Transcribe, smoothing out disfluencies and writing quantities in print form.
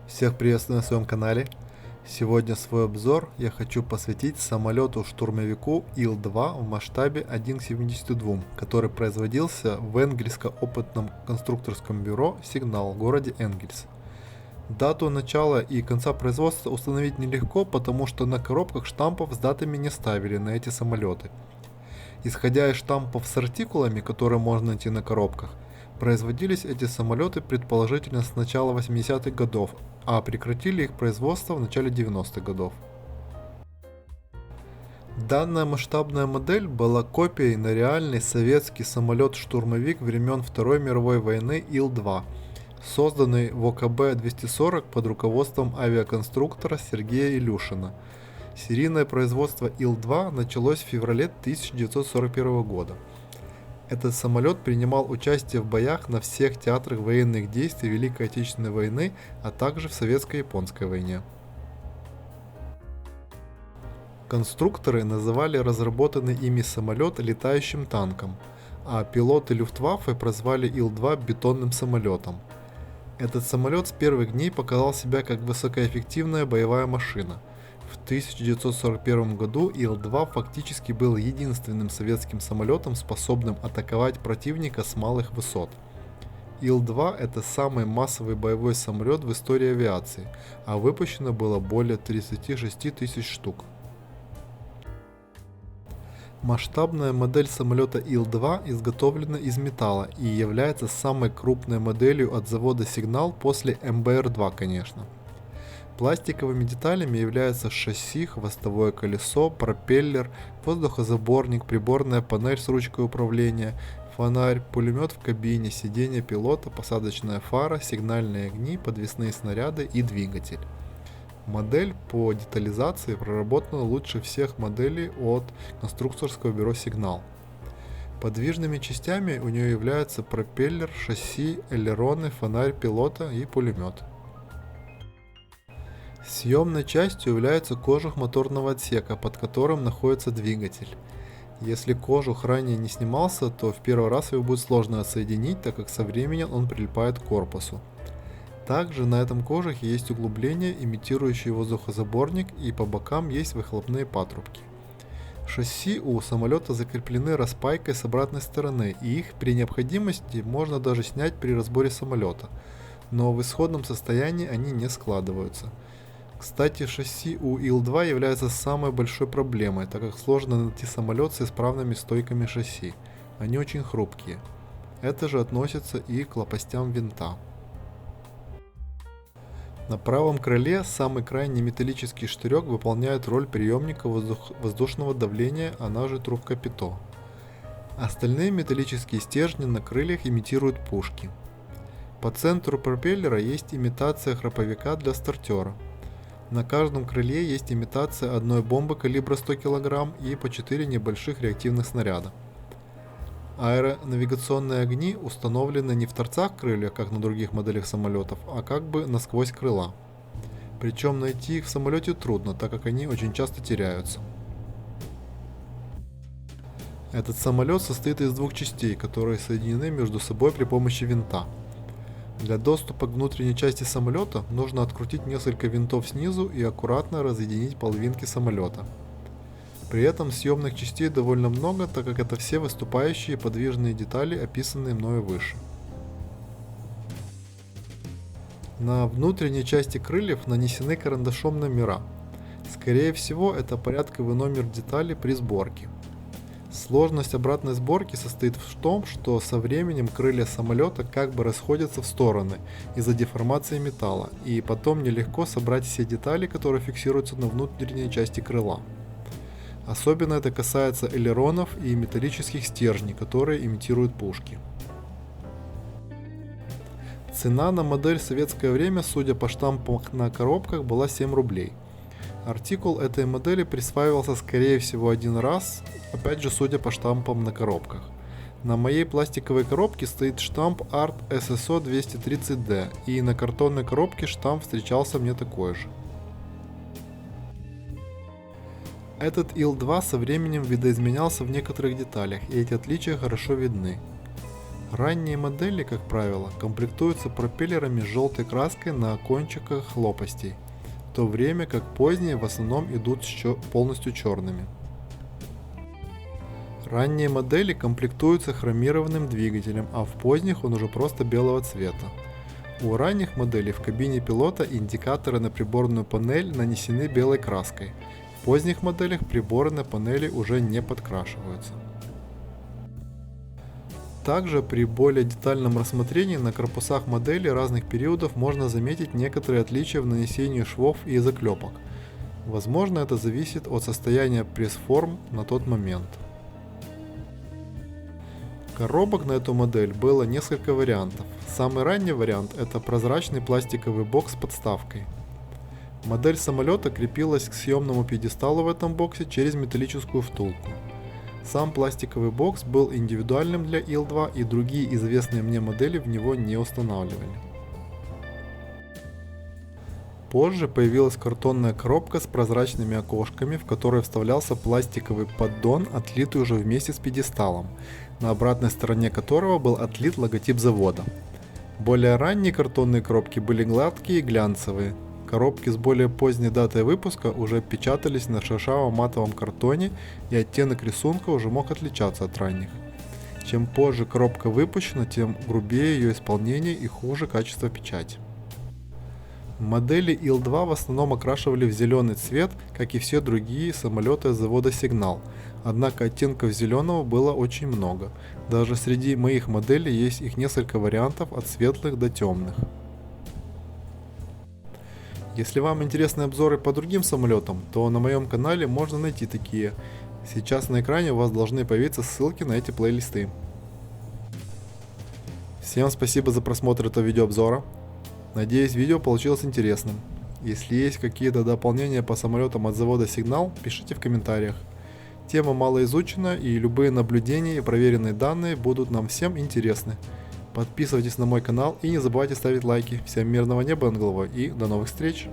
Всех приветствую на своем канале. Сегодня свой обзор я хочу посвятить самолету-штурмовику Ил-2 в масштабе 1 к 72, который производился в Энгельско-опытном конструкторском бюро «Сигнал» в городе Энгельс. Дату начала и конца производства установить нелегко, потому что на коробках штампов с датами не ставили на эти самолеты. Исходя из штампов с артикулами, которые можно найти на коробках, производились эти самолеты предположительно с начала 80-х годов, а прекратили их производство в начале 90-х годов. Данная масштабная модель была копией на реальный советский самолет-штурмовик времен Второй мировой войны Ил-2, созданный в ОКБ-240 под руководством авиаконструктора Сергея Илюшина. Серийное производство Ил-2 началось в феврале 1941 года. Этот самолет принимал участие в боях на всех театрах военных действий Великой Отечественной войны, а также в Советско-японской войне. Конструкторы называли разработанный ими самолет летающим танком, а пилоты Люфтваффе прозвали Ил-2 бетонным самолетом. Этот самолет с первых дней показал себя как высокоэффективная боевая машина. В 1941 году Ил-2 фактически был единственным советским самолетом, способным атаковать противника с малых высот. Ил-2 – это самый массовый боевой самолет в истории авиации, а выпущено было более 36 тысяч штук. Масштабная модель самолета Ил-2 изготовлена из металла и является самой крупной моделью от завода «Сигнал» после МБР-2, конечно. Пластиковыми деталями являются шасси, хвостовое колесо, пропеллер, воздухозаборник, приборная панель с ручкой управления, фонарь, пулемет в кабине, сиденье пилота, посадочная фара, сигнальные огни, подвесные снаряды и двигатель. Модель по детализации проработана лучше всех моделей от конструкторского бюро «Сигнал». Подвижными частями у нее являются пропеллер, шасси, элероны, фонарь пилота и пулемет. Съемной частью является кожух моторного отсека, под которым находится двигатель. Если кожух ранее не снимался, то в первый раз его будет сложно отсоединить, так как со временем он прилипает к корпусу. Также на этом кожухе есть углубление, имитирующее воздухозаборник, и по бокам есть выхлопные патрубки. Шасси у самолета закреплены распайкой с обратной стороны, и их при необходимости можно даже снять при разборе самолета, но в исходном состоянии они не складываются. Кстати, шасси у Ил-2 является самой большой проблемой, так как сложно найти самолет с исправными стойками шасси. Они очень хрупкие. Это же относится и к лопастям винта. На правом крыле самый крайний металлический штырек выполняет роль приемника воздушного давления, она же трубка ПИТО. Остальные металлические стержни на крыльях имитируют пушки. По центру пропеллера есть имитация храповика для стартера. На каждом крыле есть имитация одной бомбы калибра 100 кг и по 4 небольших реактивных снаряда. Аэронавигационные огни установлены не в торцах крылья, как на других моделях самолетов, а как бы насквозь крыла. Причем найти их в самолете трудно, так как они очень часто теряются. Этот самолет состоит из двух частей, которые соединены между собой при помощи винта. Для доступа к внутренней части самолета нужно открутить несколько винтов снизу и аккуратно разъединить половинки самолета. При этом съемных частей довольно много, так как это все выступающие подвижные детали, описанные мною выше. На внутренней части крыльев нанесены карандашом номера. Скорее всего, это порядковый номер детали при сборке. Сложность обратной сборки состоит в том, что со временем крылья самолета как бы расходятся в стороны из-за деформации металла, и потом нелегко собрать все детали, которые фиксируются на внутренней части крыла. Особенно это касается элеронов и металлических стержней, которые имитируют пушки. Цена на модель в советское время, судя по штампам на коробках, была 7 рублей. Артикул этой модели присваивался скорее всего один раз, опять же судя по штампам на коробках. На моей пластиковой коробке стоит штамп ART SSO 230D, и на картонной коробке штамп встречался мне такой же. Этот Ил-2 со временем видоизменялся в некоторых деталях, и эти отличия хорошо видны. Ранние модели, как правило, комплектуются пропеллерами с желтой краской на кончиках лопастей, в то время как поздние в основном идут полностью черными. Ранние модели комплектуются хромированным двигателем, а в поздних он уже просто белого цвета. У ранних моделей в кабине пилота индикаторы на приборную панель нанесены белой краской. В поздних моделях приборы на панели уже не подкрашиваются. Также при более детальном рассмотрении на корпусах моделей разных периодов можно заметить некоторые отличия в нанесении швов и заклепок. Возможно, это зависит от состояния пресс-форм на тот момент. Коробок на эту модель было несколько вариантов. Самый ранний вариант – это прозрачный пластиковый бокс с подставкой. Модель самолета крепилась к съемному пьедесталу в этом боксе через металлическую втулку. Сам пластиковый бокс был индивидуальным для Ил-2, и другие известные мне модели в него не устанавливали. Позже появилась картонная коробка с прозрачными окошками, в которой вставлялся пластиковый поддон, отлитый уже вместе с пьедесталом, на обратной стороне которого был отлит логотип завода. Более ранние картонные коробки были гладкие и глянцевые. Коробки с более поздней датой выпуска уже печатались на шершавом матовом картоне, и оттенок рисунка уже мог отличаться от ранних. Чем позже коробка выпущена, тем грубее ее исполнение и хуже качество печати. Модели Ил-2 в основном окрашивали в зеленый цвет, как и все другие самолеты завода Сигнал, однако оттенков зеленого было очень много. Даже среди моих моделей есть их несколько вариантов от светлых до темных. Если вам интересны обзоры по другим самолетам, то на моем канале можно найти такие. Сейчас на экране у вас должны появиться ссылки на эти плейлисты. Всем спасибо за просмотр этого видеообзора. Надеюсь, видео получилось интересным. Если есть какие-то дополнения по самолетам от завода Сигнал, пишите в комментариях. Тема мало изучена, и любые наблюдения и проверенные данные будут нам всем интересны. Подписывайтесь на мой канал и не забывайте ставить лайки. Всем мирного неба над головой и до новых встреч!